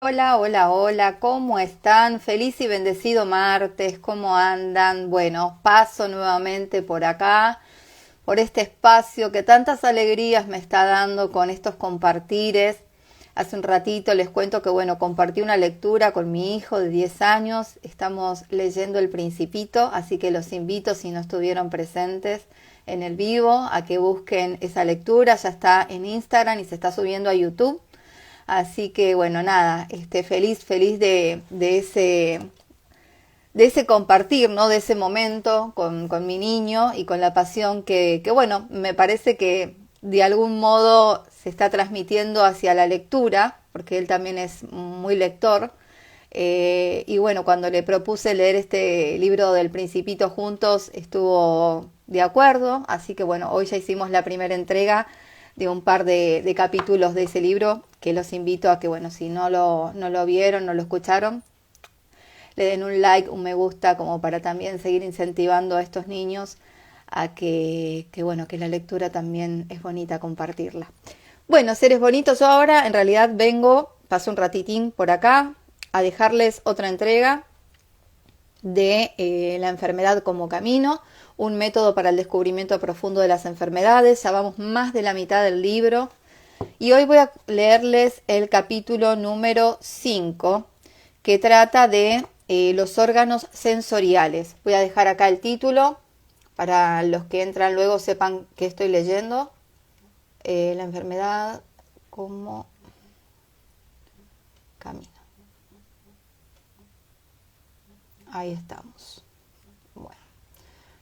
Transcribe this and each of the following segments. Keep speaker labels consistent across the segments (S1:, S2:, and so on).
S1: Hola, hola, hola, ¿cómo están? Feliz y bendecido martes, ¿cómo andan? Bueno, paso nuevamente por acá, por este espacio que tantas alegrías me está dando con estos compartires. Hace un ratito les cuento que, bueno, compartí una lectura con mi hijo de 10 años, estamos leyendo El Principito, así que los invito, si no estuvieron presentes en el vivo, a que busquen esa lectura, ya está en Instagram y se está subiendo a YouTube. Así que bueno, nada, feliz de ese compartir, ¿no? De ese momento con mi niño y con la pasión que, bueno, me parece que de algún modo se está transmitiendo hacia la lectura, porque él también es muy lector. Y bueno, cuando le propuse leer este libro del Principito juntos, estuvo de acuerdo. Así que bueno, hoy ya hicimos la primera entrega de un par de capítulos de ese libro, que los invito a que, bueno, si no lo vieron, no lo escucharon, le den un like, un me gusta, como para también seguir incentivando a estos niños a bueno, que la lectura también es bonita compartirla. Bueno, seres bonitos, yo ahora en realidad paso un ratitín por acá a dejarles otra entrega de la enfermedad como camino, un método para el descubrimiento profundo de las enfermedades. Ya vamos más de la mitad del libro y hoy voy a leerles el capítulo número 5, que trata de los órganos sensoriales. Voy a dejar acá el título para los que entran luego sepan qué estoy leyendo. La enfermedad como camino. Ahí estamos. Bueno,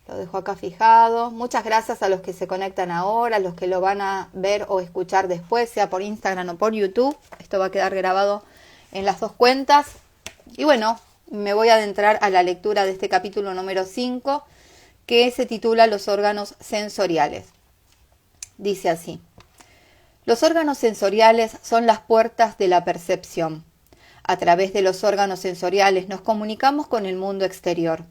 S1: lo dejo acá fijado. Muchas gracias a los que se conectan ahora, a los que lo van a ver o escuchar después, sea por Instagram o por YouTube. Esto va a quedar grabado en las dos cuentas. Y bueno, me voy a adentrar a la lectura de este capítulo número 5, que se titula Los órganos sensoriales. Dice así: los órganos sensoriales son las puertas de la percepción. A través de los órganos sensoriales nos comunicamos con el mundo exterior.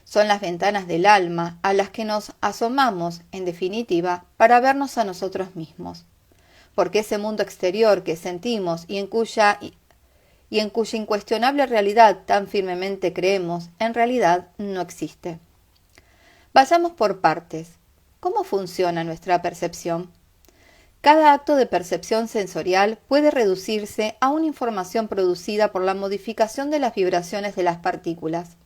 S1: Son las ventanas del alma a las que nos asomamos, en definitiva, para vernos a nosotros mismos. Porque ese mundo exterior que sentimos y en cuya incuestionable realidad tan firmemente creemos, en realidad no existe. Vayamos por partes. ¿Cómo funciona nuestra percepción? Cada acto de percepción sensorial puede reducirse a una información producida por la modificación de las vibraciones de las partículas.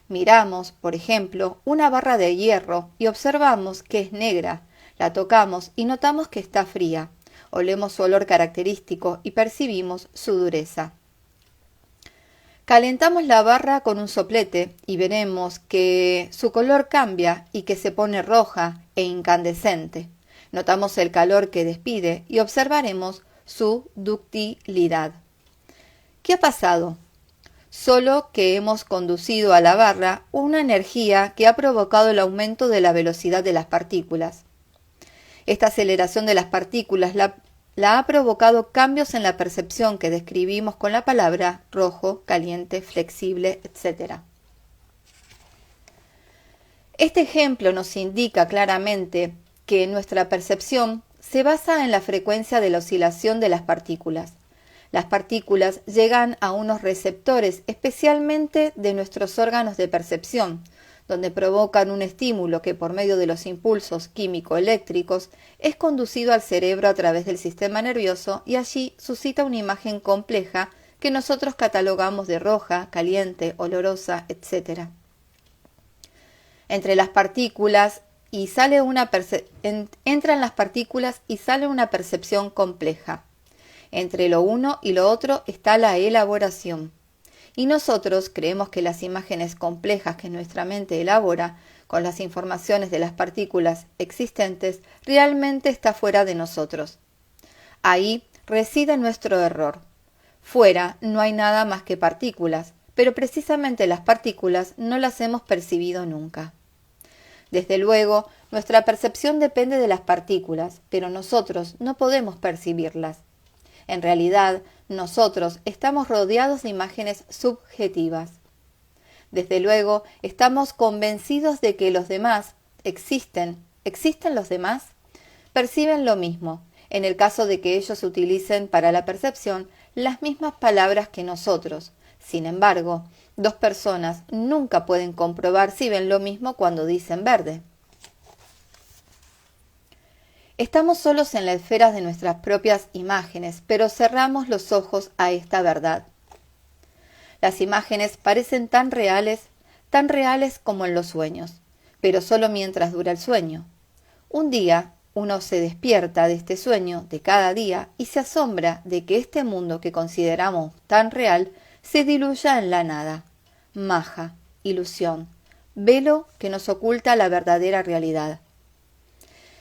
S1: Miramos, por ejemplo, una barra de hierro y observamos que es negra, la tocamos y notamos que está fría, olemos su olor característico y percibimos su dureza. Calentamos la barra con un soplete y veremos que su color cambia y que se pone roja e incandescente. Notamos el calor que despide y observaremos su ductilidad. ¿Qué ha pasado? Solo que hemos conducido a la barra una energía que ha provocado el aumento de la velocidad de las partículas. Esta aceleración de las partículas la ha provocado cambios en la percepción que describimos con la palabra rojo, caliente, flexible, etc. Este ejemplo nos indica claramente que nuestra percepción se basa en la frecuencia de la oscilación de las partículas. Las partículas llegan a unos receptores, especialmente de nuestros órganos de percepción, donde provocan un estímulo que por medio de los impulsos químico-eléctricos es conducido al cerebro a través del sistema nervioso y allí suscita una imagen compleja que nosotros catalogamos de roja, caliente, olorosa, etc. Entre las partículas entran las partículas y sale una percepción compleja. Entre lo uno y lo otro está la elaboración. Y nosotros creemos que las imágenes complejas que nuestra mente elabora con las informaciones de las partículas existentes realmente está fuera de nosotros. Ahí reside nuestro error. Fuera no hay nada más que partículas, pero precisamente las partículas no las hemos percibido nunca. Desde luego, nuestra percepción depende de las partículas, pero nosotros no podemos percibirlas. En realidad, nosotros estamos rodeados de imágenes subjetivas. Desde luego, estamos convencidos de que los demás existen. ¿Existen los demás? Perciben lo mismo. en el caso de que ellos utilicen para la percepción las mismas palabras que nosotros. Sin embargo, dos personas nunca pueden comprobar si ven lo mismo cuando dicen verde. Estamos solos en la esfera de nuestras propias imágenes, pero cerramos los ojos a esta verdad. Las imágenes parecen tan reales como en los sueños, pero solo mientras dura el sueño. Un día, uno se despierta de este sueño de cada día y se asombra de que este mundo que consideramos tan real se diluya en la nada. Maja, ilusión, velo que nos oculta la verdadera realidad.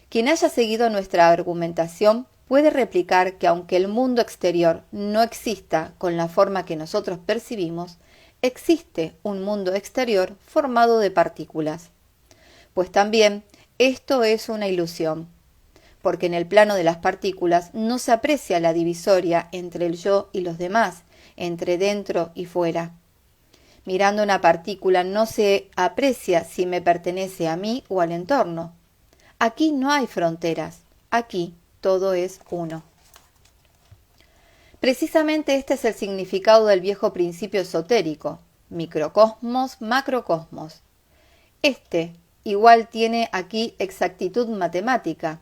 S1: Quien haya seguido nuestra argumentación puede replicar que aunque el mundo exterior no exista con la forma que nosotros percibimos, existe un mundo exterior formado de partículas. Pues también esto es una ilusión, porque en el plano de las partículas no se aprecia la divisoria entre el yo y los demás, entre dentro y fuera. Mirando una partícula no se aprecia si me pertenece a mí o al entorno. Aquí no hay fronteras, aquí todo es uno. Precisamente este es el significado del viejo principio esotérico, microcosmos, macrocosmos. Este igual tiene aquí exactitud matemática.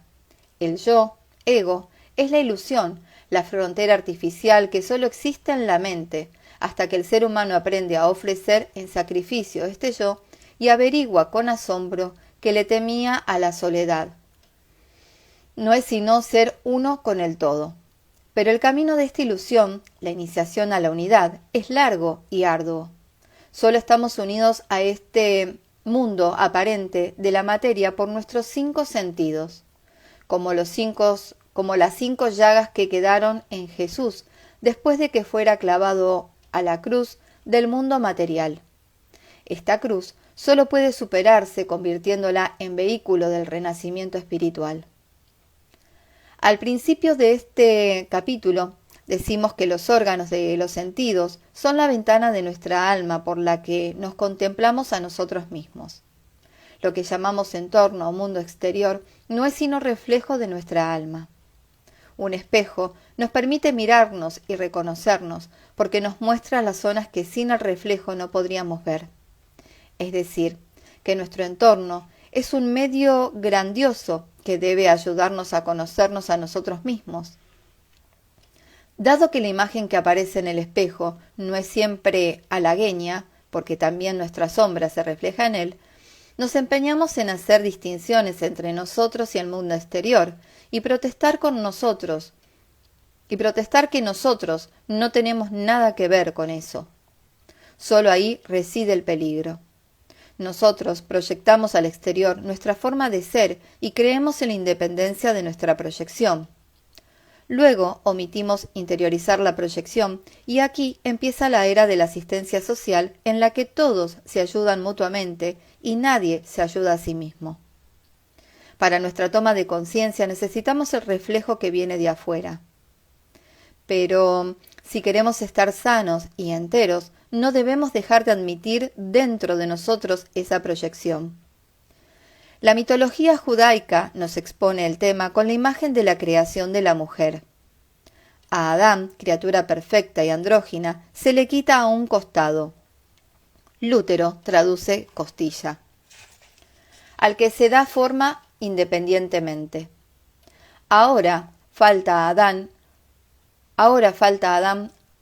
S1: El yo, ego, es la ilusión, la frontera artificial que solo existe en la mente, hasta que el ser humano aprende a ofrecer en sacrificio este yo y averigua con asombro que le temía a la soledad. No es sino ser uno con el todo. Pero el camino de esta ilusión, la iniciación a la unidad, es largo y arduo. Solo estamos unidos a este mundo aparente de la materia por nuestros 5 sentidos, como las 5 llagas que quedaron en Jesús después de que fuera clavado a la cruz del mundo material. Esta cruz solo puede superarse convirtiéndola en vehículo del renacimiento espiritual. Al principio de este capítulo decimos que los órganos de los sentidos son la ventana de nuestra alma por la que nos contemplamos a nosotros mismos. Lo que llamamos entorno o mundo exterior no es sino reflejo de nuestra alma. Un espejo nos permite mirarnos y reconocernos porque nos muestra las zonas que sin el reflejo no podríamos ver. Es decir, que nuestro entorno es un medio grandioso que debe ayudarnos a conocernos a nosotros mismos. Dado que la imagen que aparece en el espejo no es siempre halagueña, porque también nuestra sombra se refleja en él, nos empeñamos en hacer distinciones entre nosotros y el mundo exterior y protestar que nosotros no tenemos nada que ver con eso. Solo ahí reside el peligro. Nosotros proyectamos al exterior nuestra forma de ser y creemos en la independencia de nuestra proyección. Luego omitimos interiorizar la proyección y aquí empieza la era de la asistencia social en la que todos se ayudan mutuamente y nadie se ayuda a sí mismo. Para nuestra toma de conciencia necesitamos el reflejo que viene de afuera. Pero si queremos estar sanos y enteros, no debemos dejar de admitir dentro de nosotros esa proyección. La mitología judaica nos expone el tema con la imagen de la creación de la mujer. A Adán, criatura perfecta y andrógina, se le quita a un costado. Lútero traduce costilla, al que se da forma independientemente. Ahora falta a Adán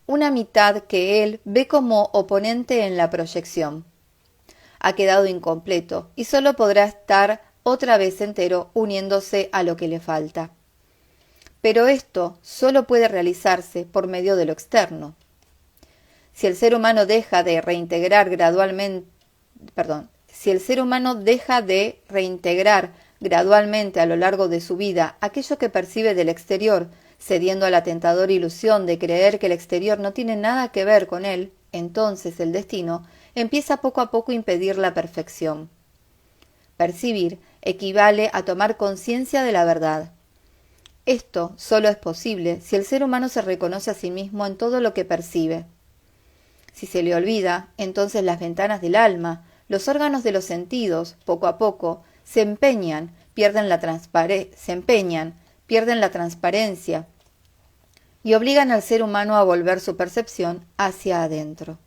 S1: una mitad que él ve como oponente en la proyección. Ha quedado incompleto y solo podrá estar otra vez entero uniéndose a lo que le falta. Pero esto solo puede realizarse por medio de lo externo. Si el ser humano deja de reintegrar gradualmente a lo largo de su vida aquello que percibe del exterior, cediendo a la tentadora ilusión de creer que el exterior no tiene nada que ver con él, entonces el destino empieza poco a poco a impedir la perfección. Percibir equivale a tomar conciencia de la verdad. Esto solo es posible si el ser humano se reconoce a sí mismo en todo lo que percibe. Si se le olvida, entonces las ventanas del alma, los órganos de los sentidos, poco a poco, se empeñan, pierden la transparencia y obligan al ser humano a volver su percepción hacia adentro.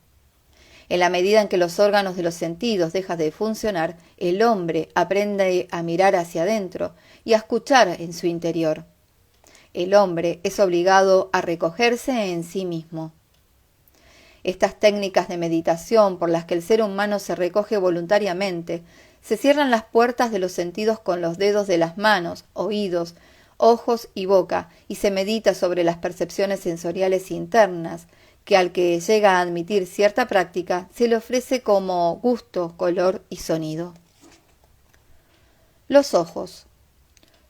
S1: En la medida en que los órganos de los sentidos dejan de funcionar, el hombre aprende a mirar hacia adentro y a escuchar en su interior. El hombre es obligado a recogerse en sí mismo. Estas técnicas de meditación por las que el ser humano se recoge voluntariamente, se cierran las puertas de los sentidos con los dedos de las manos, oídos, ojos y boca, y se medita sobre las percepciones sensoriales internas, que al que llega a admitir cierta práctica se le ofrece como gusto, color y sonido. Los ojos.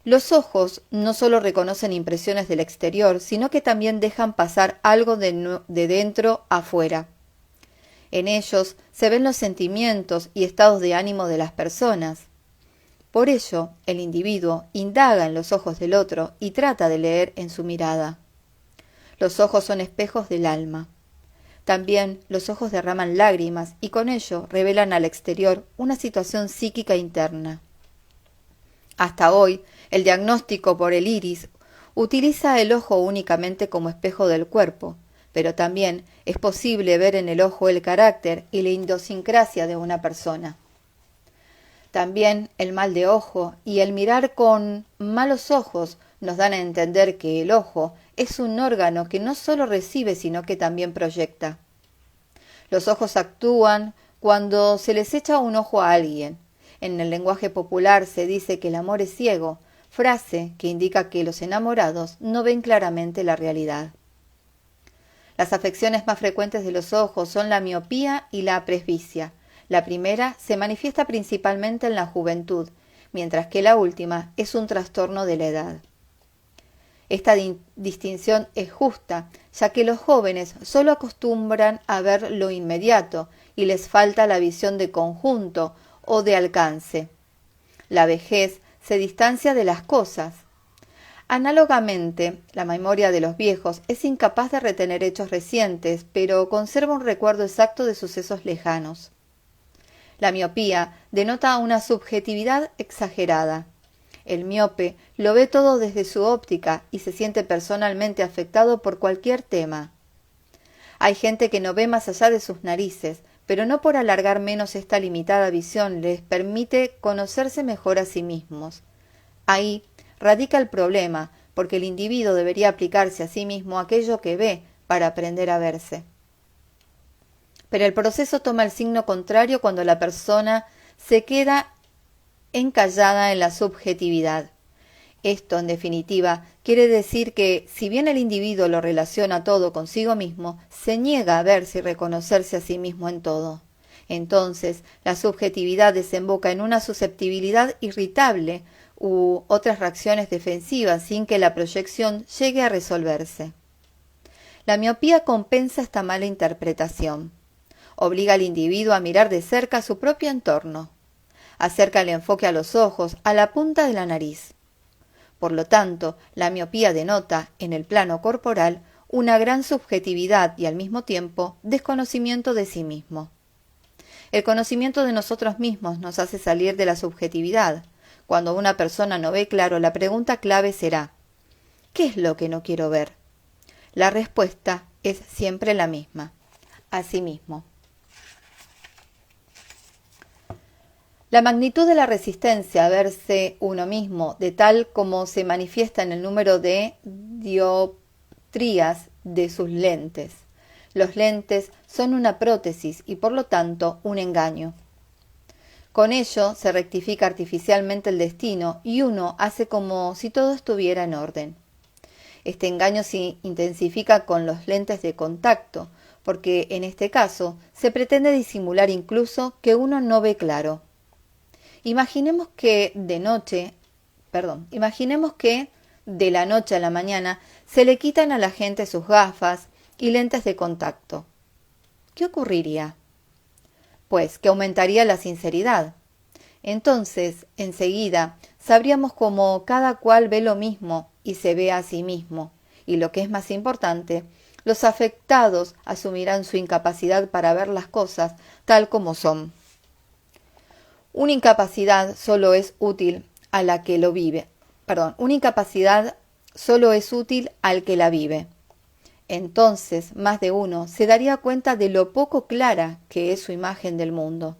S1: Los ojos no solo reconocen impresiones del exterior, sino que también dejan pasar algo de dentro afuera. En ellos se ven los sentimientos y estados de ánimo de las personas. Por ello, el individuo indaga en los ojos del otro y trata de leer en su mirada. Los ojos son espejos del alma. También los ojos derraman lágrimas y con ello revelan al exterior una situación psíquica interna. Hasta hoy, el diagnóstico por el iris utiliza el ojo únicamente como espejo del cuerpo, pero también es posible ver en el ojo el carácter y la idiosincrasia de una persona. También el mal de ojo y el mirar con malos ojos nos dan a entender que el ojo es un órgano que no solo recibe sino que también proyecta. Los ojos actúan cuando se les echa un ojo a alguien. En el lenguaje popular se dice que el amor es ciego, frase que indica que los enamorados no ven claramente la realidad. Las afecciones más frecuentes de los ojos son la miopía y la presbicia. La primera se manifiesta principalmente en la juventud, mientras que la última es un trastorno de la edad. Esta distinción es justa, ya que los jóvenes solo acostumbran a ver lo inmediato y les falta la visión de conjunto o de alcance. La vejez se distancia de las cosas. Análogamente, la memoria de los viejos es incapaz de retener hechos recientes, pero conserva un recuerdo exacto de sucesos lejanos. La miopía denota una subjetividad exagerada. El miope lo ve todo desde su óptica y se siente personalmente afectado por cualquier tema. Hay gente que no ve más allá de sus narices, pero no por alargar menos esta limitada visión les permite conocerse mejor a sí mismos. Ahí radica el problema, porque el individuo debería aplicarse a sí mismo aquello que ve para aprender a verse. Pero el proceso toma el signo contrario cuando la persona se queda encallada en la subjetividad. Esto, en definitiva, quiere decir que, si bien el individuo lo relaciona todo consigo mismo, se niega a verse y reconocerse a sí mismo en todo. Entonces, la subjetividad desemboca en una susceptibilidad irritable u otras reacciones defensivas sin que la proyección llegue a resolverse. La miopía compensa esta mala interpretación. Obliga al individuo a mirar de cerca su propio entorno. Acerca el enfoque a los ojos, a la punta de la nariz. Por lo tanto, la miopía denota, en el plano corporal, una gran subjetividad y al mismo tiempo desconocimiento de sí mismo. El conocimiento de nosotros mismos nos hace salir de la subjetividad. Cuando una persona no ve claro, la pregunta clave será: ¿qué es lo que no quiero ver? La respuesta es siempre la misma: a sí mismo. La magnitud de la resistencia a verse uno mismo, de tal como se manifiesta en el número de dioptrías de sus lentes. Los lentes son una prótesis y por lo tanto un engaño. Con ello se rectifica artificialmente el destino y uno hace como si todo estuviera en orden. Este engaño se intensifica con los lentes de contacto, porque en este caso se pretende disimular incluso que uno no ve claro. Imaginemos que de la noche a la mañana se le quitan a la gente sus gafas y lentes de contacto. ¿Qué ocurriría? Pues que aumentaría la sinceridad. Entonces, enseguida, sabríamos cómo cada cual ve lo mismo y se ve a sí mismo, y lo que es más importante, los afectados asumirán su incapacidad para ver las cosas tal como son. Una incapacidad solo es útil a la que lo vive. una incapacidad solo es útil al que la vive. Entonces, más de uno se daría cuenta de lo poco clara que es su imagen del mundo,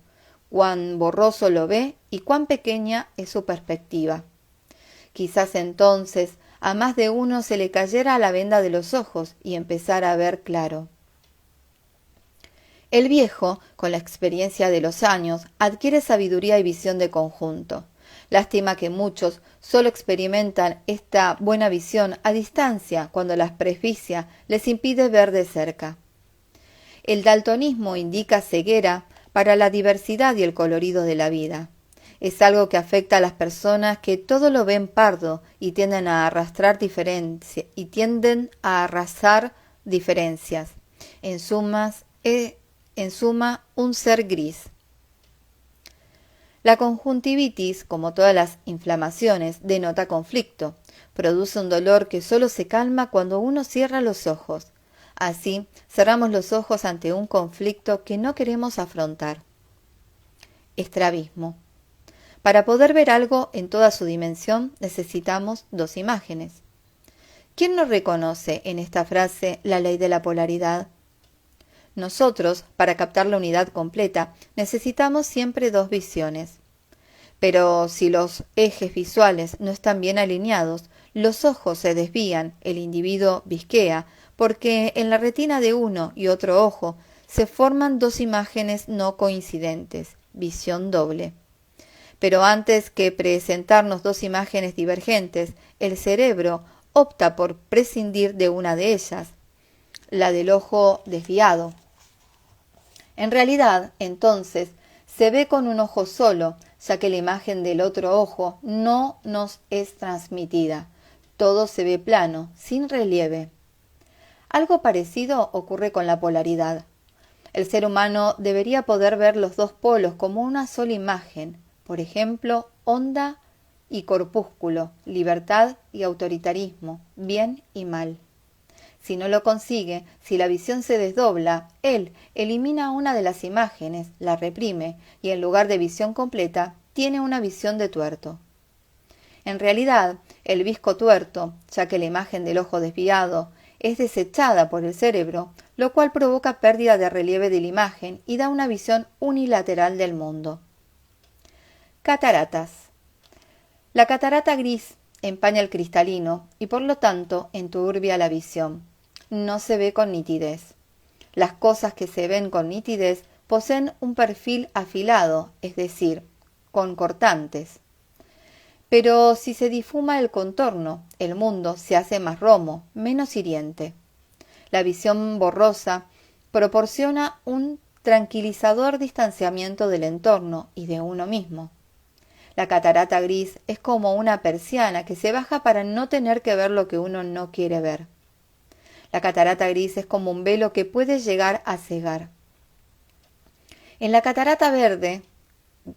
S1: cuán borroso lo ve y cuán pequeña es su perspectiva. Quizás entonces a más de uno se le cayera la venda de los ojos y empezara a ver claro. El viejo, con la experiencia de los años, adquiere sabiduría y visión de conjunto. Lástima que muchos solo experimentan esta buena visión a distancia cuando la presbicia les impide ver de cerca. El daltonismo indica ceguera para la diversidad y el colorido de la vida. Es algo que afecta a las personas que todo lo ven pardo y tienden a arrastrar arrasar diferencias. En suma, un ser gris. La conjuntivitis, como todas las inflamaciones, denota conflicto. Produce un dolor que solo se calma cuando uno cierra los ojos. Así, cerramos los ojos ante un conflicto que no queremos afrontar. Estrabismo. Para poder ver algo en toda su dimensión, necesitamos dos imágenes. ¿Quién no reconoce en esta frase la ley de la polaridad? Nosotros, para captar la unidad completa, necesitamos siempre dos visiones. Pero si los ejes visuales no están bien alineados, los ojos se desvían, el individuo visquea, porque en la retina de uno y otro ojo se forman dos imágenes no coincidentes, visión doble. Pero antes que presentarnos dos imágenes divergentes, el cerebro opta por prescindir de una de ellas, la del ojo desviado. En realidad, entonces, se ve con un ojo solo, ya que la imagen del otro ojo no nos es transmitida. Todo se ve plano, sin relieve. Algo parecido ocurre con la polaridad. El ser humano debería poder ver los dos polos como una sola imagen, por ejemplo, onda y corpúsculo, libertad y autoritarismo, bien y mal. Si no lo consigue, si la visión se desdobla, él elimina una de las imágenes, la reprime y en lugar de visión completa, tiene una visión de tuerto. En realidad, el visco tuerto, ya que la imagen del ojo desviado es desechada por el cerebro, lo cual provoca pérdida de relieve de la imagen y da una visión unilateral del mundo. Cataratas. La catarata gris empaña el cristalino y por lo tanto enturbia la visión. No se ve con nitidez. Las cosas que se ven con nitidez poseen un perfil afilado, es decir, con cortantes. Pero si se difuma el contorno, el mundo se hace más romo, menos hiriente. La visión borrosa proporciona un tranquilizador distanciamiento del entorno y de uno mismo. La catarata gris es como una persiana que se baja para no tener que ver lo que uno no quiere ver. La catarata gris es como un velo que puede llegar a cegar. En la catarata verde,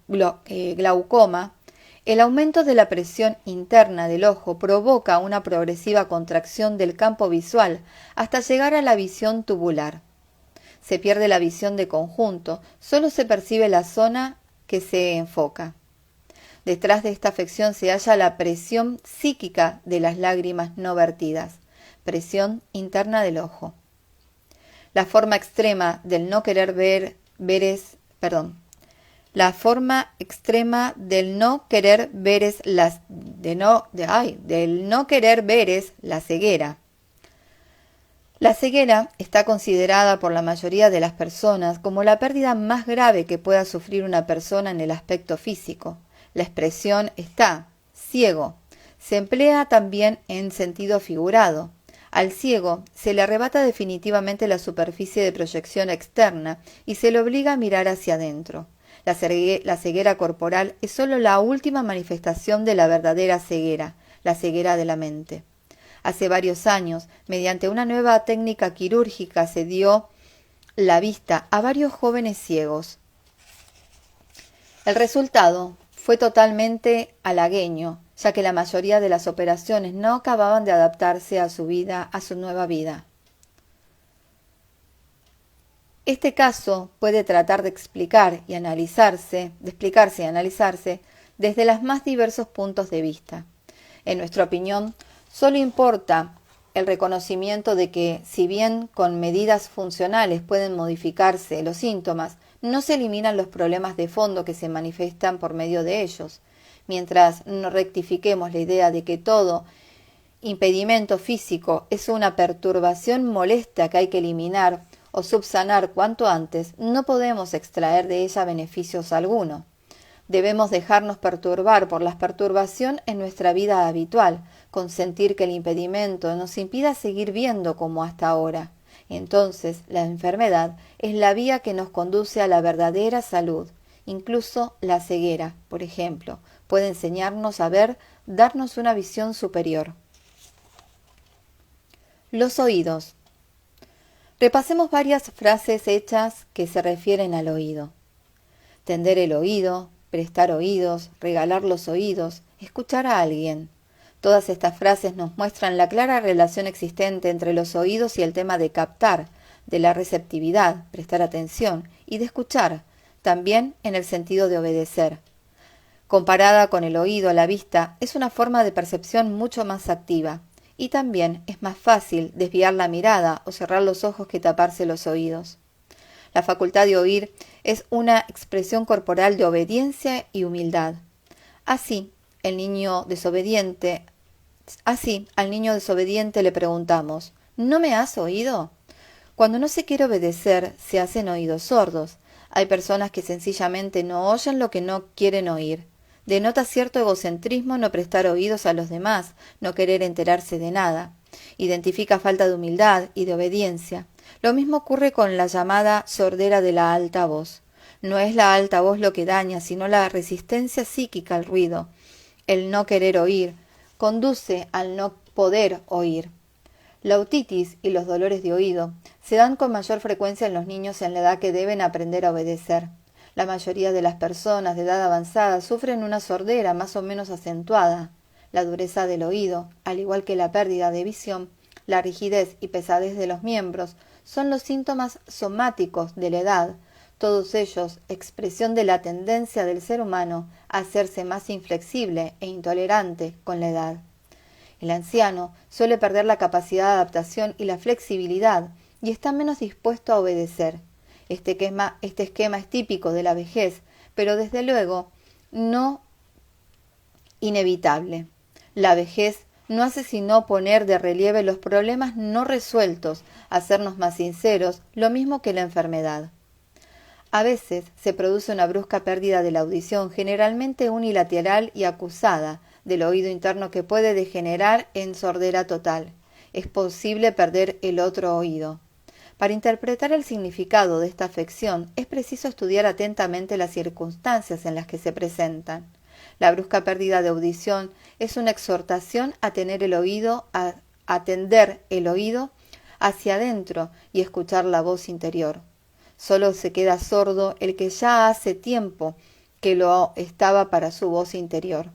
S1: glaucoma, el aumento de la presión interna del ojo provoca una progresiva contracción del campo visual hasta llegar a la visión tubular. Se pierde la visión de conjunto, solo se percibe la zona que se enfoca. Detrás de esta afección se halla la presión psíquica de las lágrimas no vertidas, presión interna del ojo. La forma extrema del no querer ver es la ceguera. La ceguera está considerada por la mayoría de las personas como la pérdida más grave que pueda sufrir una persona en el aspecto físico. La expresión está ciego. Se emplea también en sentido figurado. Al ciego se le arrebata definitivamente la superficie de proyección externa y se le obliga a mirar hacia adentro. La ceguera corporal es sólo la última manifestación de la verdadera ceguera, la ceguera de la mente. Hace varios años, mediante una nueva técnica quirúrgica, se dio la vista a varios jóvenes ciegos. El resultado fue totalmente halagüeño, ya que la mayoría de las operaciones no acababan de adaptarse a su nueva vida. Este caso puede tratar de explicarse y analizarse desde los más diversos puntos de vista. En nuestra opinión, solo importa el reconocimiento de que, si bien con medidas funcionales pueden modificarse los síntomas, no se eliminan los problemas de fondo que se manifiestan por medio de ellos. Mientras no rectifiquemos la idea de que todo impedimento físico es una perturbación molesta que hay que eliminar o subsanar cuanto antes, no podemos extraer de ella beneficios alguno. Debemos dejarnos perturbar por la perturbación en nuestra vida habitual, consentir que el impedimento nos impida seguir viendo como hasta ahora. Entonces, la enfermedad es la vía que nos conduce a la verdadera salud. Incluso la ceguera, por ejemplo, puede enseñarnos a ver, darnos una visión superior. Los oídos. Repasemos varias frases hechas que se refieren al oído. Tender el oído, prestar oídos, regalar los oídos, escuchar a alguien. Todas estas frases nos muestran la clara relación existente entre los oídos y el tema de captar, de la receptividad, prestar atención, y de escuchar, también en el sentido de obedecer. Comparada con el oído, la vista es una forma de percepción mucho más activa, y también es más fácil desviar la mirada o cerrar los ojos que taparse los oídos. La facultad de oír es una expresión corporal de obediencia y humildad. Así, al niño desobediente le preguntamos: ¿no me has oído? Cuando no se quiere obedecer, se hacen oídos sordos. Hay personas que sencillamente no oyen lo que no quieren oír. Denota cierto egocentrismo no prestar oídos a los demás, no querer enterarse de nada. Identifica falta de humildad y de obediencia. Lo mismo ocurre con la llamada sordera de la alta voz. No es la alta voz lo que daña, sino la resistencia psíquica al ruido. El no querer oír conduce al no poder oír. La otitis y los dolores de oído se dan con mayor frecuencia en los niños en la edad que deben aprender a obedecer. La mayoría de las personas de edad avanzada sufren una sordera más o menos acentuada. La dureza del oído, al igual que la pérdida de visión, la rigidez y pesadez de los miembros, son los síntomas somáticos de la edad, todos ellos expresión de la tendencia del ser humano a hacerse más inflexible e intolerante con la edad. El anciano suele perder la capacidad de adaptación y la flexibilidad y está menos dispuesto a obedecer. Este esquema es típico de la vejez, pero desde luego no inevitable. La vejez no hace sino poner de relieve los problemas no resueltos, hacernos más sinceros, lo mismo que la enfermedad. A veces se produce una brusca pérdida de la audición, generalmente unilateral y acusada, del oído interno que puede degenerar en sordera total. Es posible perder el otro oído. Para interpretar el significado de esta afección es preciso estudiar atentamente las circunstancias en las que se presentan. La brusca pérdida de audición es una exhortación a tener el oído, a tender el oído hacia adentro y escuchar la voz interior. Solo se queda sordo el que ya hace tiempo que lo estaba para su voz interior.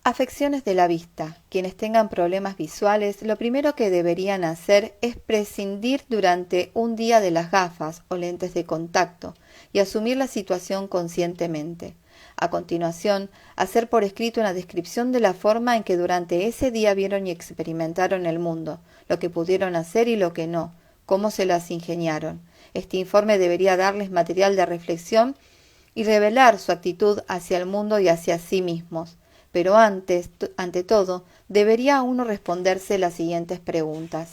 S1: Afecciones de la vista. Quienes tengan problemas visuales, lo primero que deberían hacer es prescindir durante un día de las gafas o lentes de contacto y asumir la situación conscientemente. A continuación, hacer por escrito una descripción de la forma en que durante ese día vieron y experimentaron el mundo, lo que pudieron hacer y lo que no, cómo se las ingeniaron. Este informe debería darles material de reflexión y revelar su actitud hacia el mundo y hacia sí mismos. Pero ante todo, debería uno responderse las siguientes preguntas.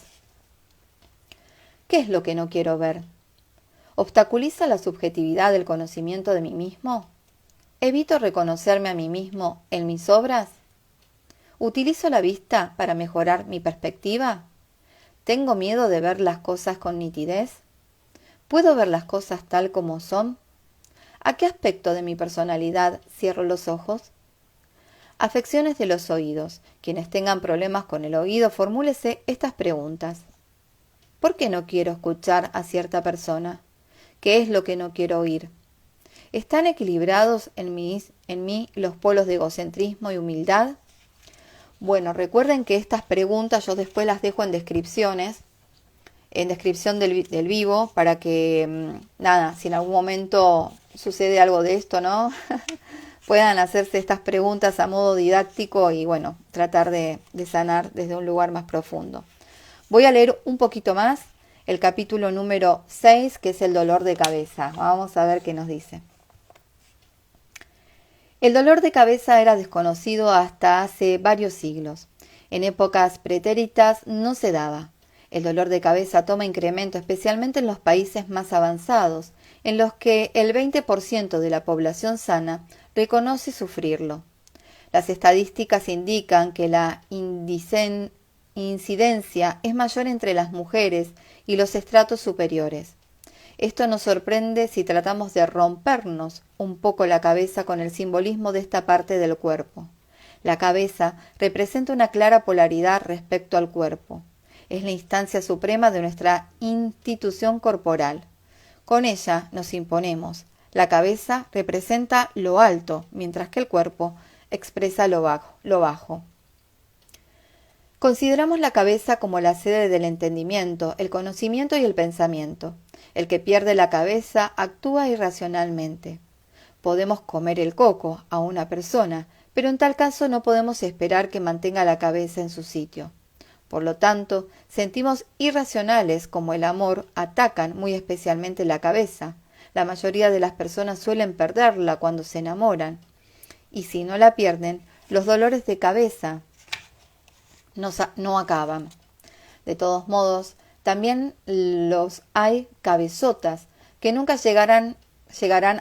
S1: ¿Qué es lo que no quiero ver? ¿Obstaculiza la subjetividad del conocimiento de mí mismo? ¿Evito reconocerme a mí mismo en mis obras? ¿Utilizo la vista para mejorar mi perspectiva? ¿Tengo miedo de ver las cosas con nitidez? ¿Puedo ver las cosas tal como son? ¿A qué aspecto de mi personalidad cierro los ojos? Afecciones de los oídos. Quienes tengan problemas con el oído, formúlese estas preguntas. ¿Por qué no quiero escuchar a cierta persona? ¿Qué es lo que no quiero oír? ¿Están equilibrados en mí los polos de egocentrismo y humildad? Bueno, recuerden que estas preguntas yo después las dejo en descripción del vivo, para que, si en algún momento sucede algo de esto, ¿no? puedan hacerse estas preguntas a modo didáctico y bueno, tratar de sanar desde un lugar más profundo. Voy a leer un poquito más el capítulo número 6, que es el dolor de cabeza. Vamos a ver qué nos dice. El dolor de cabeza era desconocido hasta hace varios siglos. En épocas pretéritas no se daba. El dolor de cabeza toma incremento especialmente en los países más avanzados, en los que el 20% de la población sana reconoce sufrirlo. Las estadísticas indican que la incidencia es mayor entre las mujeres y los estratos superiores. Esto nos sorprende si tratamos de rompernos un poco la cabeza con el simbolismo de esta parte del cuerpo. La cabeza representa una clara polaridad respecto al cuerpo. Es la instancia suprema de nuestra institución corporal. Con ella nos imponemos. La cabeza representa lo alto, mientras que el cuerpo expresa lo bajo. Consideramos la cabeza como la sede del entendimiento, el conocimiento y el pensamiento. El que pierde la cabeza actúa irracionalmente. Podemos comer el coco a una persona, pero en tal caso no podemos esperar que mantenga la cabeza en su sitio. Por lo tanto, sentimos irracionales como el amor atacan muy especialmente la cabeza. La mayoría de las personas suelen perderla cuando se enamoran. Y si no la pierden, los dolores de cabeza no acaban. De todos modos, también los hay cabezotas que nunca llegarán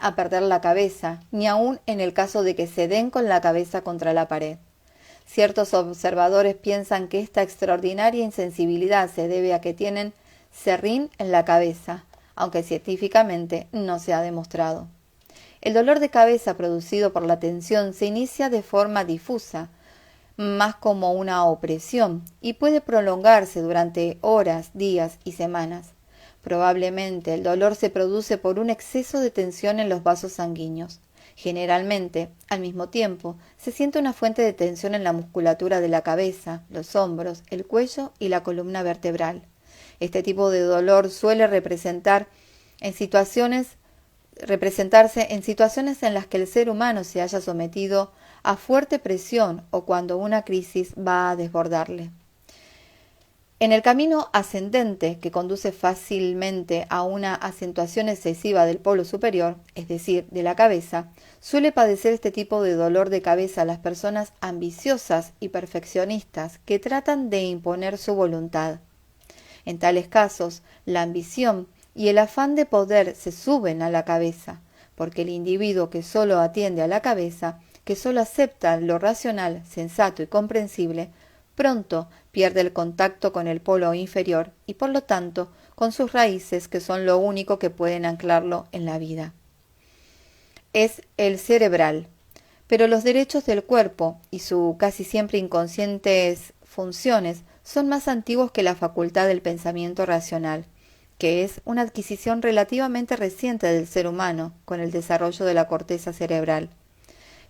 S1: a perder la cabeza, ni aun en el caso de que se den con la cabeza contra la pared. Ciertos observadores piensan que esta extraordinaria insensibilidad se debe a que tienen serrín en la cabeza, aunque científicamente no se ha demostrado. El dolor de cabeza producido por la tensión se inicia de forma difusa, más como una opresión, y puede prolongarse durante horas, días y semanas. Probablemente el dolor se produce por un exceso de tensión en los vasos sanguíneos. Generalmente, al mismo tiempo, se siente una fuente de tensión en la musculatura de la cabeza, los hombros, el cuello y la columna vertebral. Este tipo de dolor suele representarse en situaciones en las que el ser humano se haya sometido a fuerte presión o cuando una crisis va a desbordarle. En el camino ascendente que conduce fácilmente a una acentuación excesiva del polo superior, es decir, de la cabeza, suele padecer este tipo de dolor de cabeza las personas ambiciosas y perfeccionistas que tratan de imponer su voluntad. En tales casos, la ambición y el afán de poder se suben a la cabeza, porque el individuo que solo atiende a la cabeza, que solo acepta lo racional, sensato y comprensible, pronto pierde el contacto con el polo inferior y por lo tanto con sus raíces, que son lo único que pueden anclarlo en la vida. Es el cerebral, pero los derechos del cuerpo y su casi siempre inconscientes funciones son más antiguos que la facultad del pensamiento racional, que es una adquisición relativamente reciente del ser humano con el desarrollo de la corteza cerebral.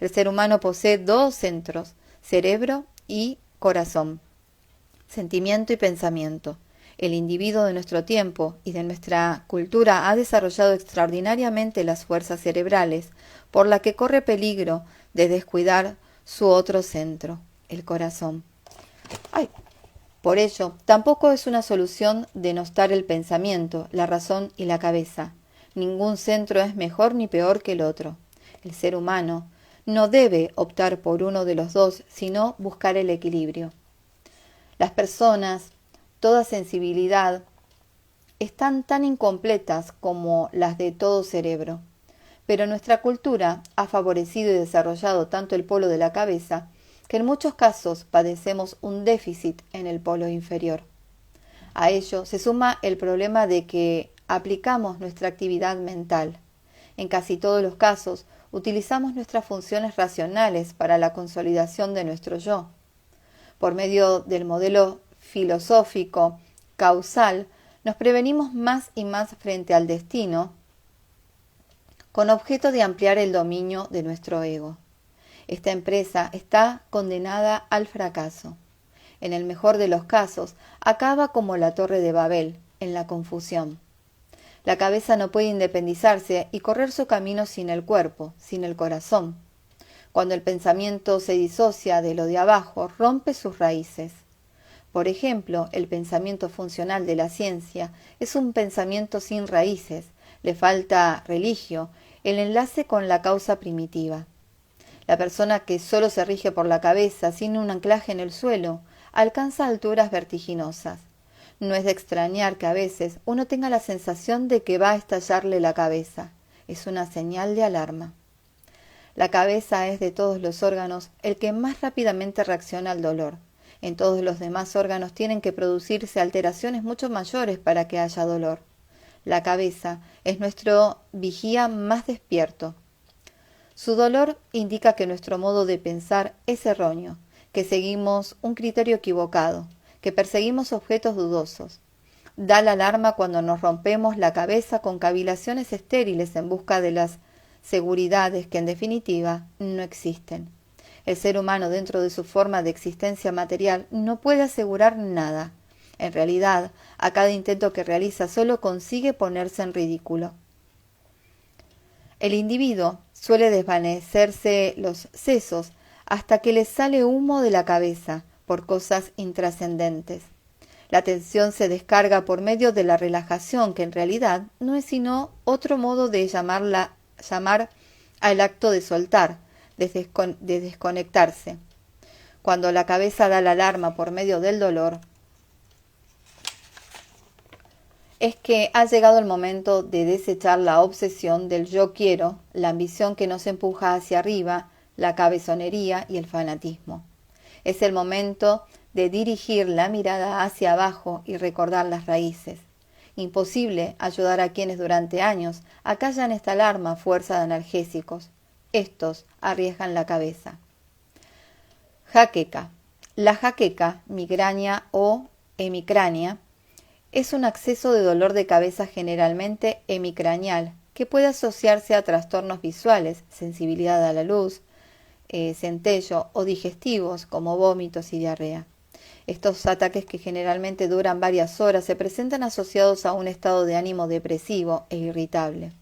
S1: El ser humano posee dos centros, cerebro y corazón, sentimiento y pensamiento. El individuo de nuestro tiempo y de nuestra cultura ha desarrollado extraordinariamente las fuerzas cerebrales, por la que corre peligro de descuidar su otro centro, el corazón. Por ello, tampoco es una solución denostar el pensamiento, la razón y la cabeza. Ningún centro es mejor ni peor que el otro. El ser humano no debe optar por uno de los dos, sino buscar el equilibrio. Las personas, toda sensibilidad, están tan incompletas como las de todo cerebro, pero nuestra cultura ha favorecido y desarrollado tanto el polo de la cabeza que en muchos casos padecemos un déficit en el polo inferior. A ello se suma el problema de que aplicamos nuestra actividad mental. En casi todos los casos, utilizamos nuestras funciones racionales para la consolidación de nuestro yo. Por medio del modelo filosófico causal, nos prevenimos más y más frente al destino, con objeto de ampliar el dominio de nuestro ego. Esta empresa está condenada al fracaso. En el mejor de los casos, acaba como la Torre de Babel, en la confusión. La cabeza no puede independizarse y correr su camino sin el cuerpo, sin el corazón. Cuando el pensamiento se disocia de lo de abajo, rompe sus raíces. Por ejemplo, el pensamiento funcional de la ciencia es un pensamiento sin raíces, le falta religio, el enlace con la causa primitiva. La persona que solo se rige por la cabeza, sin un anclaje en el suelo, alcanza alturas vertiginosas. No es de extrañar que a veces uno tenga la sensación de que va a estallarle la cabeza. Es una señal de alarma. La cabeza es de todos los órganos el que más rápidamente reacciona al dolor. En todos los demás órganos tienen que producirse alteraciones mucho mayores para que haya dolor. La cabeza es nuestro vigía más despierto. Su dolor indica que nuestro modo de pensar es erróneo, que seguimos un criterio equivocado, que perseguimos objetos dudosos. Da la alarma cuando nos rompemos la cabeza con cavilaciones estériles en busca de las seguridades que en definitiva no existen. El ser humano, dentro de su forma de existencia material, no puede asegurar nada. En realidad, a cada intento que realiza solo consigue ponerse en ridículo. El individuo suele desvanecerse los sesos hasta que le sale humo de la cabeza por cosas intrascendentes. La tensión se descarga por medio de la relajación, que en realidad no es sino otro modo de llamar al acto de soltar, de desconectarse. Cuando la cabeza da la alarma por medio del dolor, es que ha llegado el momento de desechar la obsesión del yo quiero, la ambición que nos empuja hacia arriba, la cabezonería y el fanatismo. Es el momento de dirigir la mirada hacia abajo y recordar las raíces. Imposible ayudar a quienes durante años acallan esta alarma a fuerza de analgésicos. Estos arriesgan la cabeza. Jaqueca. La jaqueca, migraña o hemicrania, es un acceso de dolor de cabeza generalmente hemicraneal, que puede asociarse a trastornos visuales, sensibilidad a la luz, centello o digestivos como vómitos y diarrea. Estos ataques, que generalmente duran varias horas, se presentan asociados a un estado de ánimo depresivo e irritable.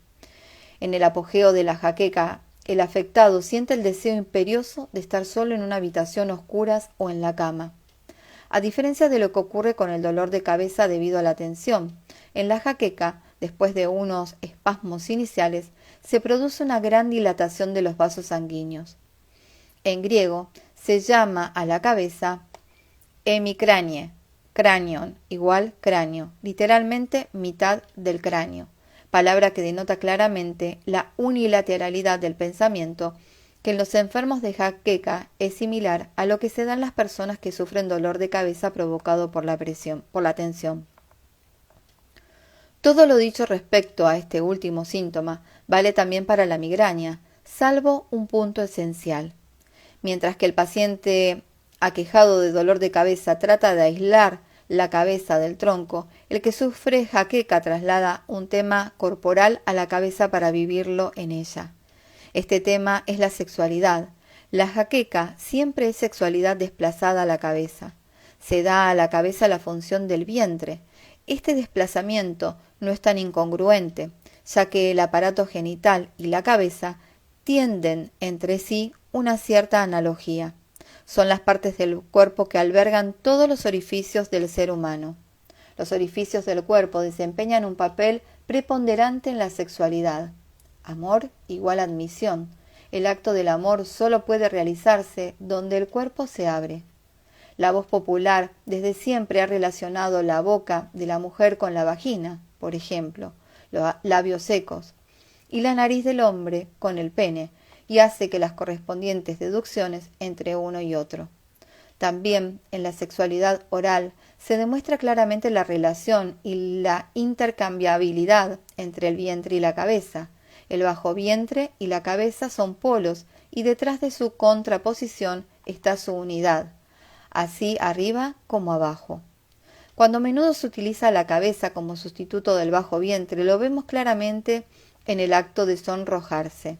S1: En el apogeo de la jaqueca, el afectado siente el deseo imperioso de estar solo en una habitación oscura o en la cama. A diferencia de lo que ocurre con el dolor de cabeza debido a la tensión, en la jaqueca, después de unos espasmos iniciales, se produce una gran dilatación de los vasos sanguíneos. En griego se llama a la cabeza hemicranie, cranion, igual cráneo, literalmente mitad del cráneo, palabra que denota claramente la unilateralidad del pensamiento, que en los enfermos de jaqueca es similar a lo que se da en las personas que sufren dolor de cabeza provocado por la tensión. Todo lo dicho respecto a este último síntoma vale también para la migraña, salvo un punto esencial. Mientras que el paciente aquejado de dolor de cabeza trata de aislar la cabeza del tronco, el que sufre jaqueca traslada un tema corporal a la cabeza para vivirlo en ella. Este tema es la sexualidad. La jaqueca siempre es sexualidad desplazada a la cabeza. Se da a la cabeza la función del vientre. Este desplazamiento no es tan incongruente, ya que el aparato genital y la cabeza tienden entre sí una cierta analogía. Son las partes del cuerpo que albergan todos los orificios del ser humano. Los orificios del cuerpo desempeñan un papel preponderante en la sexualidad. Amor igual admisión. El acto del amor solo puede realizarse donde el cuerpo se abre. La voz popular desde siempre ha relacionado la boca de la mujer con la vagina, por ejemplo, los labios secos, y la nariz del hombre con el pene, y hace que las correspondientes deducciones entre uno y otro. También en la sexualidad oral se demuestra claramente la relación y la intercambiabilidad entre el vientre y la cabeza. El bajo vientre y la cabeza son polos y detrás de su contraposición está su unidad, así arriba como abajo. Cuando a menudo se utiliza la cabeza como sustituto del bajo vientre, lo vemos claramente en el acto de sonrojarse.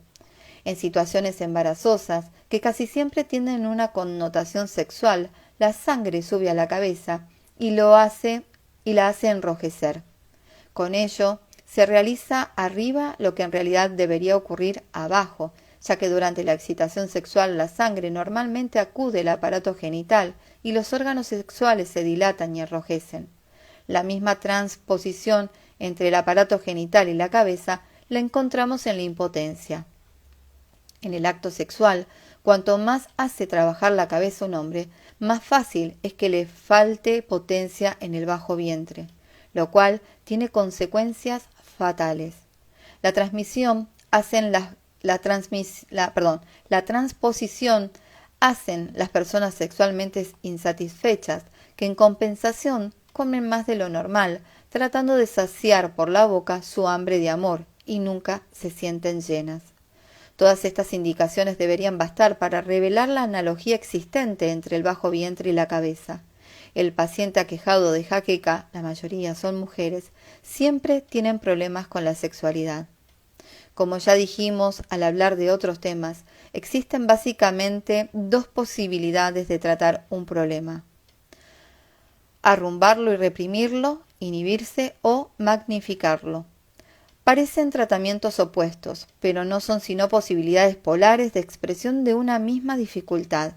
S1: En situaciones embarazosas, que casi siempre tienen una connotación sexual, la sangre sube a la cabeza y la hace enrojecer. Con ello, se realiza arriba lo que en realidad debería ocurrir abajo, ya que durante la excitación sexual la sangre normalmente acude al aparato genital y los órganos sexuales se dilatan y enrojecen. La misma transposición entre el aparato genital y la cabeza la encontramos en la impotencia. En el acto sexual, cuanto más hace trabajar la cabeza un hombre, más fácil es que le falte potencia en el bajo vientre, lo cual tiene consecuencias fatales. La transposición hacen las personas sexualmente insatisfechas, que en compensación comen más de lo normal, tratando de saciar por la boca su hambre de amor, y nunca se sienten llenas. Todas estas indicaciones deberían bastar para revelar la analogía existente entre el bajo vientre y la cabeza. El paciente aquejado de jaqueca, la mayoría son mujeres, siempre tienen problemas con la sexualidad. Como ya dijimos al hablar de otros temas, existen básicamente dos posibilidades de tratar un problema: arrumbarlo y reprimirlo, inhibirse o magnificarlo. Parecen tratamientos opuestos, pero no son sino posibilidades polares de expresión de una misma dificultad.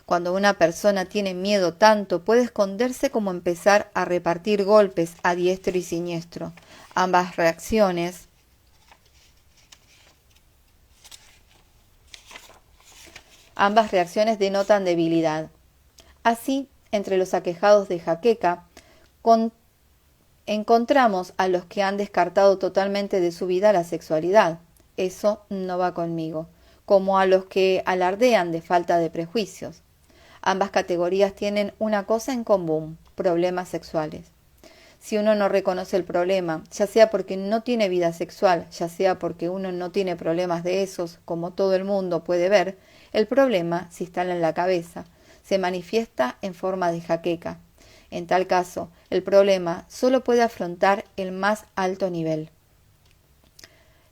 S1: Cuando una persona tiene miedo tanto, puede esconderse como empezar a repartir golpes a diestro y siniestro. Ambas reacciones denotan debilidad. Así, entre los aquejados de jaqueca, encontramos a los que han descartado totalmente de su vida la sexualidad. Eso no va conmigo. Como a los que alardean de falta de prejuicios. Ambas categorías tienen una cosa en común: problemas sexuales. Si uno no reconoce el problema, ya sea porque no tiene vida sexual, ya sea porque uno no tiene problemas de esos, como todo el mundo puede ver, el problema se instala en la cabeza, se manifiesta en forma de jaqueca. En tal caso, el problema solo puede afrontar el más alto nivel.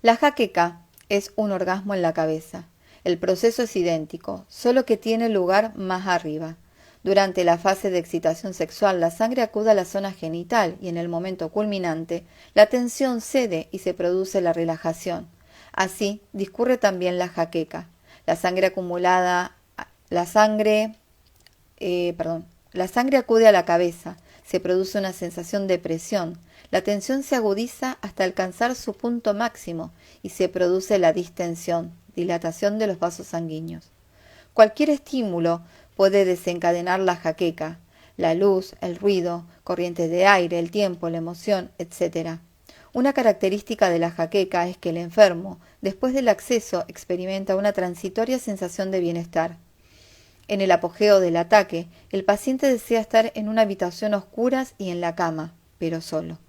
S1: La jaqueca es un orgasmo en la cabeza. El proceso es idéntico, solo que tiene lugar más arriba. Durante la fase de excitación sexual, la sangre acude a la zona genital y en el momento culminante, la tensión cede y se produce la relajación. Así discurre también la jaqueca. La sangre acude a la cabeza, se produce una sensación de presión, la tensión se agudiza hasta alcanzar su punto máximo y se produce la distensión, dilatación de los vasos sanguíneos. Cualquier estímulo puede desencadenar la jaqueca: la luz, el ruido, corrientes de aire, el tiempo, la emoción, etc. Una característica de la jaqueca es que el enfermo, después del acceso, experimenta una transitoria sensación de bienestar. En el apogeo del ataque, el paciente desea estar en una habitación a oscuras y en la cama, pero solo.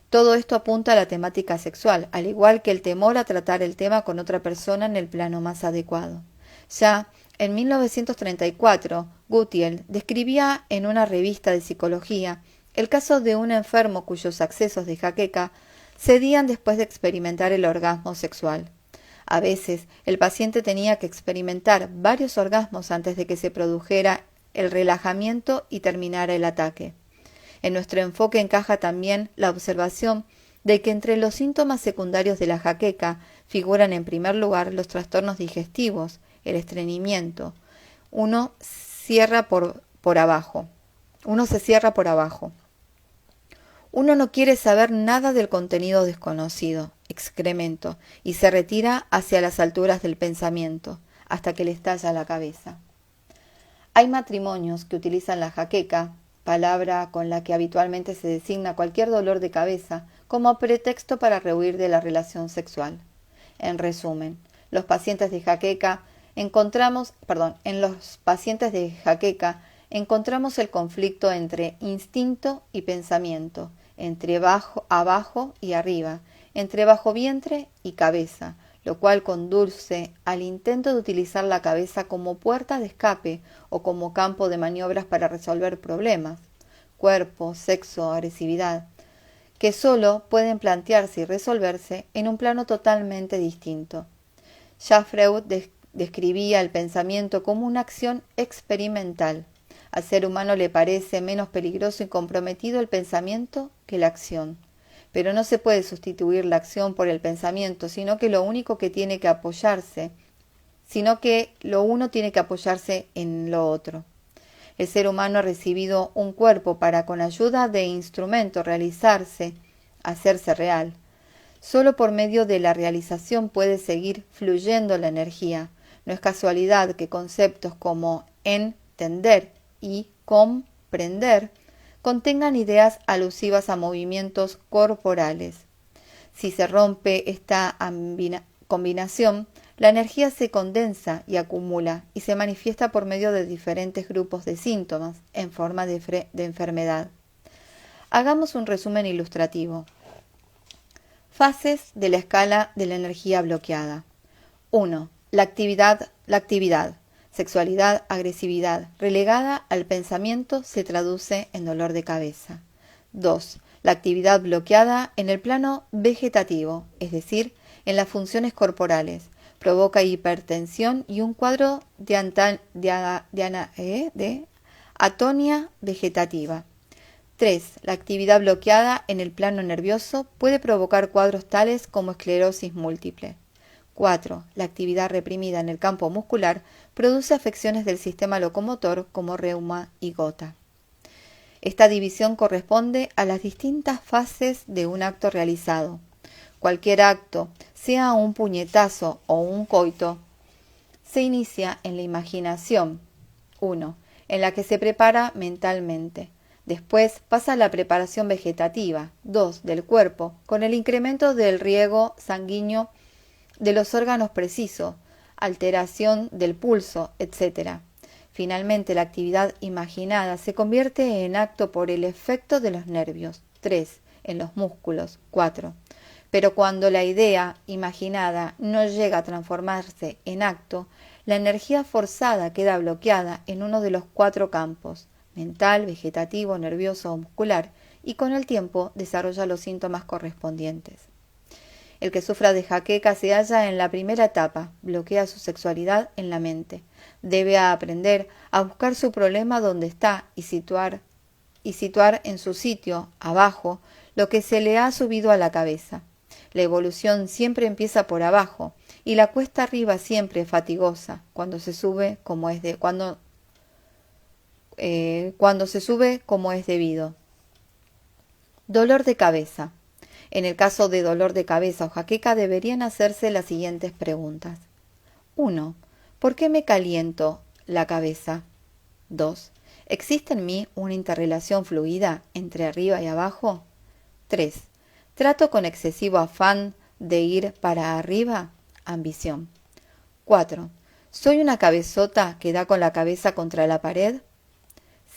S1: Todo esto apunta a la temática sexual, al igual que el temor a tratar el tema con otra persona en el plano más adecuado. Ya en 1934, Gutiel describía en una revista de psicología el caso de un enfermo cuyos accesos de jaqueca cedían después de experimentar el orgasmo sexual. A veces, el paciente tenía que experimentar varios orgasmos antes de que se produjera el relajamiento y terminara el ataque. En nuestro enfoque encaja también la observación de que entre los síntomas secundarios de la jaqueca figuran en primer lugar los trastornos digestivos, el estreñimiento. Uno se cierra por abajo. Uno no quiere saber nada del contenido desconocido, excremento, y se retira hacia las alturas del pensamiento, hasta que le estalla la cabeza. Hay matrimonios que utilizan la jaqueca, palabra con la que habitualmente se designa cualquier dolor de cabeza, como pretexto para rehuir de la relación sexual. En resumen, en los pacientes de jaqueca encontramos el conflicto entre instinto y pensamiento, entre abajo y arriba, entre bajo vientre y cabeza, lo cual conduce al intento de utilizar la cabeza como puerta de escape o como campo de maniobras para resolver problemas, cuerpo, sexo, agresividad, que solo pueden plantearse y resolverse en un plano totalmente distinto. Ya Freud describía el pensamiento como una acción experimental. Al ser humano le parece menos peligroso y comprometido el pensamiento que la acción. Pero no se puede sustituir la acción por el pensamiento, sino que lo uno tiene que apoyarse en lo otro. El ser humano ha recibido un cuerpo para, con ayuda de instrumentos, hacerse real. Solo por medio de la realización puede seguir fluyendo la energía. No es casualidad que conceptos como entender y comprender contengan ideas alusivas a movimientos corporales. Si se rompe esta combinación, la energía se condensa y acumula y se manifiesta por medio de diferentes grupos de síntomas en forma de enfermedad. Hagamos un resumen ilustrativo. Fases de la escala de la energía bloqueada. 1. La actividad. Sexualidad, agresividad, relegada al pensamiento, se traduce en dolor de cabeza. 2. La actividad bloqueada en el plano vegetativo, es decir, en las funciones corporales, provoca hipertensión y un cuadro de atonia vegetativa. 3. La actividad bloqueada en el plano nervioso puede provocar cuadros tales como esclerosis múltiple. 4. La actividad reprimida en el campo muscular produce afecciones del sistema locomotor como reuma y gota. Esta división corresponde a las distintas fases de un acto realizado. Cualquier acto, sea un puñetazo o un coito, se inicia en la imaginación. 1. En la que se prepara mentalmente. Después pasa a la preparación vegetativa. 2. Del cuerpo, con el incremento del riego sanguíneo de los órganos precisos, alteración del pulso, etc. Finalmente, la actividad imaginada se convierte en acto por el efecto de los nervios. 3. En los músculos. 4. Pero cuando la idea imaginada no llega a transformarse en acto, la energía forzada queda bloqueada en uno de los 4 campos, mental, vegetativo, nervioso o muscular, y con el tiempo desarrolla los síntomas correspondientes. El que sufra de jaqueca se halla en la primera etapa, bloquea su sexualidad en la mente. Debe aprender a buscar su problema donde está y situar en su sitio, abajo, lo que se le ha subido a la cabeza. La evolución siempre empieza por abajo y la cuesta arriba siempre es fatigosa cuando se sube como es debido. Dolor de cabeza. En el caso de dolor de cabeza o jaqueca deberían hacerse las siguientes preguntas. 1. ¿Por qué me caliento la cabeza? 2. ¿Existe en mí una interrelación fluida entre arriba y abajo? 3. ¿Trato con excesivo afán de ir para arriba? Ambición. 4. ¿Soy una cabezota que da con la cabeza contra la pared?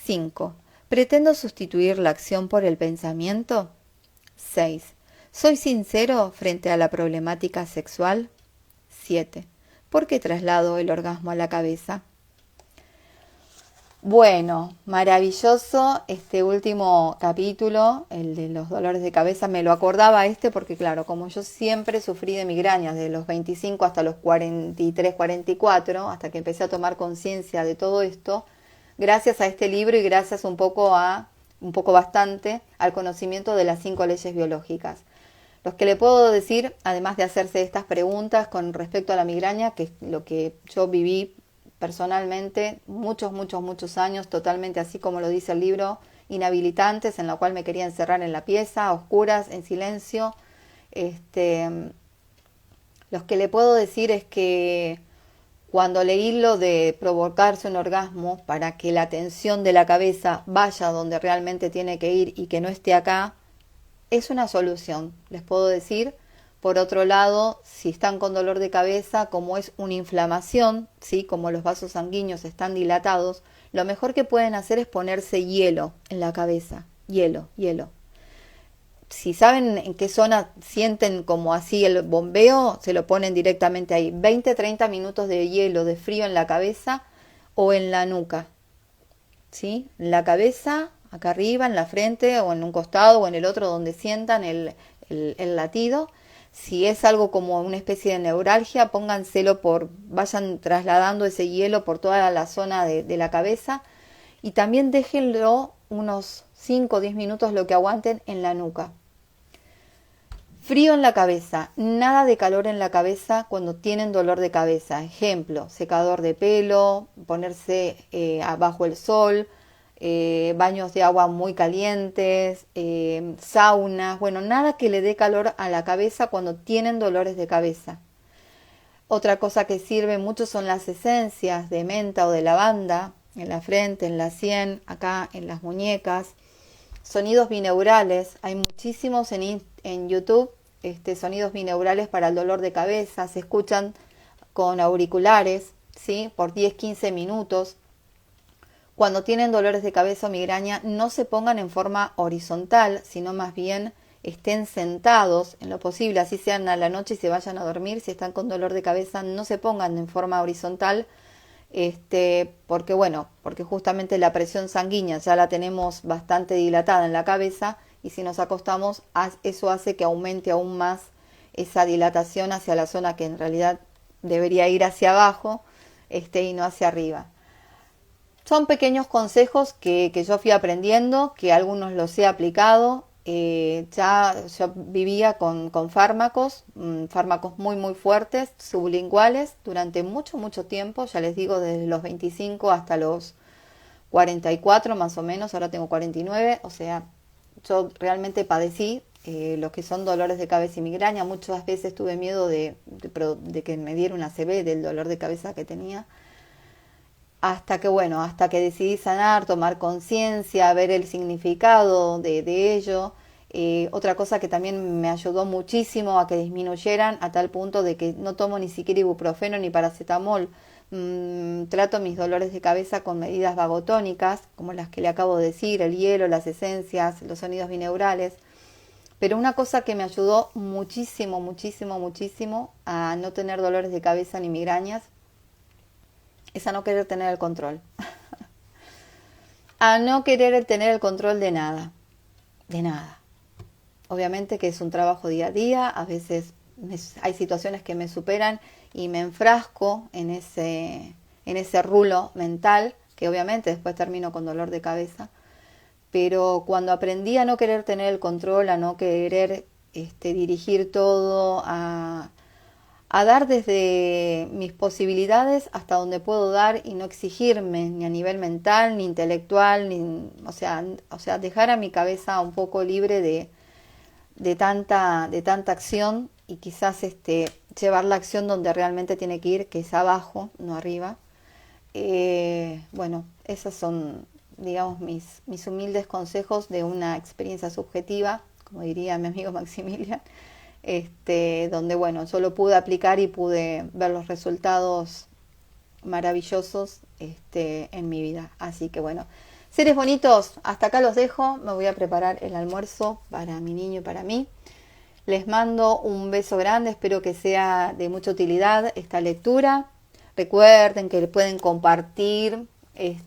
S1: 5. ¿Pretendo sustituir la acción por el pensamiento? 6. ¿Soy sincero frente a la problemática sexual? 7. ¿Por qué traslado el orgasmo a la cabeza? Bueno, maravilloso este último capítulo, el de los dolores de cabeza. Me lo acordaba porque claro, como yo siempre sufrí de migrañas de los 25 hasta los 43, 44, hasta que empecé a tomar conciencia de todo esto, gracias a este libro y gracias bastante al conocimiento de las 5 leyes biológicas. Los que le puedo decir, además de hacerse estas preguntas con respecto a la migraña, que es lo que yo viví personalmente muchos años, totalmente así como lo dice el libro, inhabilitantes, en la cual me quería encerrar en la pieza, a oscuras, en silencio. Los que le puedo decir es que cuando leí lo de provocarse un orgasmo para que la atención de la cabeza vaya donde realmente tiene que ir y que no esté acá, es una solución, les puedo decir. Por otro lado, si están con dolor de cabeza, como es una inflamación, ¿sí? Como los vasos sanguíneos están dilatados, lo mejor que pueden hacer es ponerse hielo en la cabeza. Hielo. Si saben en qué zona sienten como así el bombeo, se lo ponen directamente ahí. 20-30 minutos de hielo, de frío en la cabeza o en la nuca. ¿Sí? En la cabeza, acá arriba, en la frente o en un costado o en el otro donde sientan el latido. Si es algo como una especie de neuralgia, vayan trasladando ese hielo por toda la zona de la cabeza y también déjenlo unos 5 o 10 minutos lo que aguanten en la nuca. Frío en la cabeza, nada de calor en la cabeza cuando tienen dolor de cabeza. Ejemplo, secador de pelo, ponerse bajo el sol, baños de agua muy calientes, saunas, bueno, nada que le dé calor a la cabeza cuando tienen dolores de cabeza. Otra cosa que sirve mucho son las esencias de menta o de lavanda en la frente, en la sien, acá en las muñecas. Sonidos binaurales, hay muchísimos en YouTube, sonidos binaurales para el dolor de cabeza, se escuchan con auriculares, ¿sí? Por 10-15 minutos. Cuando tienen dolores de cabeza o migraña, no se pongan en forma horizontal, sino más bien estén sentados en lo posible, así sean a la noche y se vayan a dormir. Si están con dolor de cabeza, no se pongan en forma horizontal, porque justamente la presión sanguínea ya la tenemos bastante dilatada en la cabeza, y si nos acostamos, eso hace que aumente aún más esa dilatación hacia la zona que en realidad debería ir hacia abajo, y no hacia arriba. Son pequeños consejos que yo fui aprendiendo, que algunos los he aplicado. Ya yo vivía con fármacos, fármacos muy muy fuertes, sublinguales, durante mucho tiempo, ya les digo, desde los 25 hasta los 44 más o menos, ahora tengo 49, o sea, yo realmente padecí lo que son dolores de cabeza y migraña. Muchas veces tuve miedo de que me diera una ACV del dolor de cabeza que tenía. Hasta que decidí sanar, tomar conciencia, ver el significado de ello. Otra cosa que también me ayudó muchísimo a que disminuyeran, a tal punto de que no tomo ni siquiera ibuprofeno ni paracetamol. Trato mis dolores de cabeza con medidas vagotónicas, como las que le acabo de decir, el hielo, las esencias, los sonidos binaurales. Pero una cosa que me ayudó muchísimo a no tener dolores de cabeza ni migrañas es a no querer tener el control. A no querer tener el control de nada. De nada. Obviamente que es un trabajo día a día. A veces hay situaciones que me superan y me enfrasco en ese rulo mental, que obviamente después termino con dolor de cabeza. Pero cuando aprendí a no querer tener el control, a no querer dirigir todo, a dar desde mis posibilidades hasta donde puedo dar y no exigirme ni a nivel mental, ni intelectual, o sea, dejar a mi cabeza un poco libre de tanta acción, y quizás llevar la acción donde realmente tiene que ir, que es abajo, no arriba. Esos son, digamos, mis humildes consejos de una experiencia subjetiva, como diría mi amigo Maximilian. Donde yo lo pude aplicar y pude ver los resultados maravillosos en mi vida. Así que seres bonitos, hasta acá los dejo. Me voy a preparar el almuerzo para mi niño y para mí. Les mando un beso grande, espero que sea de mucha utilidad esta lectura. Recuerden que pueden compartir,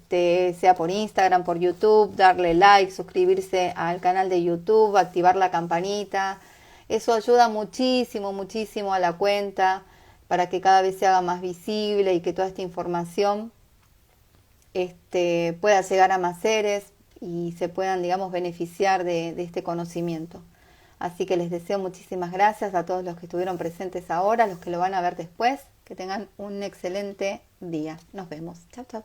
S1: sea por Instagram, por YouTube, darle like, suscribirse al canal de YouTube, activar la campanita. Eso ayuda muchísimo a la cuenta, para que cada vez se haga más visible y que toda esta información pueda llegar a más seres y se puedan, digamos, beneficiar de este conocimiento. Así que les deseo muchísimas gracias a todos los que estuvieron presentes ahora, los que lo van a ver después. Que tengan un excelente día. Nos vemos. Chao.